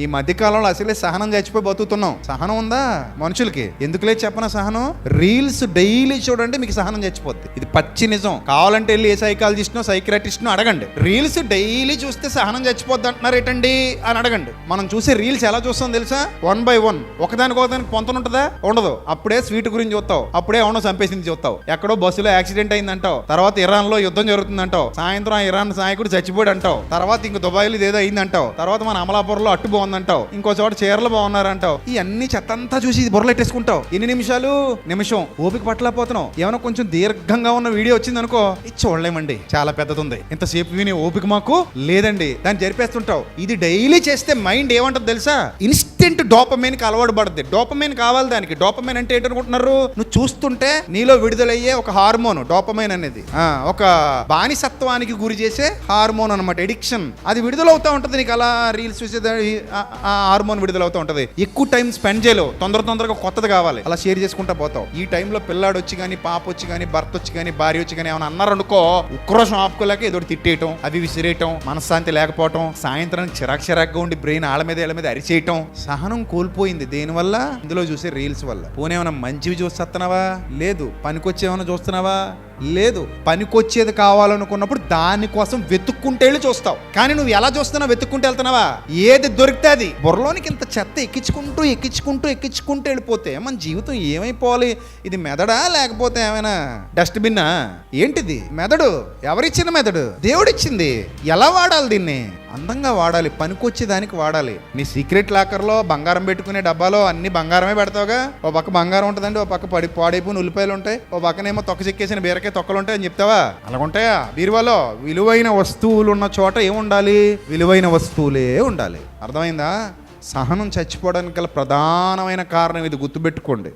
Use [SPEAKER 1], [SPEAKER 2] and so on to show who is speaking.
[SPEAKER 1] ఈ మధ్యకాలంలో అసలే సహనం చచ్చిపోయి బతుకుతున్నాం. సహనం ఉందా మనుషులకి? ఎందుకులే చెప్పన సహనం. రీల్స్ డైలీ చూడండి, మీకు సహనం చచ్చిపోద్ది. ఇది పచ్చి నిజం. కావాలంటే వెళ్ళి ఏ సైకాలజిస్ట్నో సైకియాట్రిస్ట్నో అడగండి. రీల్స్ డైలీ చూస్తే సహనం చచ్చిపోద్ది అంటున్నారు ఏంటండి అని అడగండి. మనం చూసే రీల్స్ ఎలా చూస్తాం తెలుసా? 1 by 1 ఒకదానికి పొంతన ఉంటుందా? ఉండదు. అప్పుడే స్వీట్ గురించి చూస్తావు, అప్పుడే ఎవడో చంపేసింది చూస్తావు, ఎక్కడో బస్సులో యాక్సిడెంట్ అయిందంటావు, తర్వాత ఇరాన్ లో యుద్ధం జరుగుతుందంటావు, సాయంత్రం ఇరాన్ నాయకుడు చచ్చిపోయాడు అంటావు, తర్వాత ఇంక దుబాయ్లో ఏదో అయిందంటావు, తర్వాత మన అమలాపురంలో అట్టు బాగుందంటావు, ఇంకో చోట చీరలు బాగున్నారంటావు. ఈ అన్ని చెత్తంతా చూసి ఇది బుర్రలెట్టేసుకుంటావు. ఎన్ని నిమిషాలు? నిమిషం. ఓపిక పట్టలేకపోతున్నావు. ఏమైనా కొంచెం దీర్ఘంగా ఉన్న వీడియో వచ్చింది అనుకో, ఇది చూడలేమండి, చాలా పెద్దది ఉంది, ఇంతసేపు వినే ఓపిక మాకు లేదండి, దాన్ని జరిపేస్తుంటావు. ఇది డైలీ చేస్తే మైండ్ ఏమంటది తెలుసా? ఇన్స్టెంట్ డోపమైన్ కి అలవాటు పడుతుంది. డోపమైన్ కావాలి దానికి. డోపమైన్ అంటే ఏంటనుకుంటున్నారు? నువ్వు చూస్తుంటే నీలో విడుదలయ్యే ఒక హార్మోన్ డోపమైన్ అనేది, ఒక బానిసత్వానికి గురి చేసే హార్మోన్ అనమాట, ఎడిక్షన్. అది విడుదలవుతా ఉంటది నీకు. అలా రీల్స్ చూసే ఆ హార్మోన్ విడుదలవుతా ఉంటది. ఎక్కువ టైం స్పెండ్ చేయలేవు, తొందరగా కొత్తది కావాలి, అలా షేర్ చేసుకుంటా పోతావు. ఈ టైంలో పిల్లాడు వచ్చి కానీ, పాప వచ్చి కానీ, భర్త వచ్చి కానీ, భార్య వచ్చి కానీ ఏమైనా అన్నారనుకో, ఉక్రోషం ఆపుకోలేక ఏదో తిట్టేయటం, అవి విసిరేయటం, మనశ్శాంతి లేకపోవటం, సాయంత్రానికి చిరాకుగా ఉండి బ్రెయిన్ ఆళ్ళ మీద అరిచేయటం. సహనం కోల్పోయింది దేనివల్ల? ఇందులో చూసే రీల్స్ వల్ల. పోనేమైనా మంచివి చూస్తున్నావా? లేదు. పనికొచ్చేమైనా చూస్తున్నావా? లేదు. పనికొచ్చేది కావాలనుకున్నప్పుడు దానికోసం వెతుక్కుంటే వెళ్ళి చూస్తావు. కానీ నువ్వు ఎలా చూస్తున్నావు? వెతుక్కుంటూ వెళ్తున్నావా? ఏది దొరికితే అది. బుర్రలోనికి ఇంత చెత్త ఎక్కించుకుంటూ వెళ్ళిపోతే మన జీవితం ఏమైపోవాలి? ఇది మెదడా లేకపోతే ఏమైనా డస్ట్బిన్నా? ఏంటిది మెదడు? ఎవరిచ్చిన మెదడు? దేవుడిచ్చింది. ఎలా వాడాలి దీన్ని? అందంగా వాడాలి, పనికొచ్చేదానికి వాడాలి. నీ సీక్రెట్ లాకర్లో బంగారం పెట్టుకునే డబ్బాలో అన్ని బంగారమే పెడతావుగా. ఓ పక్క బంగారం ఉంటుందండి, ఓ పక్క పాడైపోయిన ఉల్లిపాయలు ఉంటాయి, ఓ పక్కనేమో తొక్క చెక్కేసిన బీరకాయ తొక్కలు ఉంటాయి అని చెప్తావా? అలాగుంటాయా? బీరువాలో విలువైన వస్తువులు ఉన్న చోట ఏముండాలి? విలువైన వస్తువులే ఉండాలి. అర్థమైందా? సహనం చచ్చిపోవడానికి గల ప్రధానమైన కారణం ఇది, గుర్తుపెట్టుకోండి.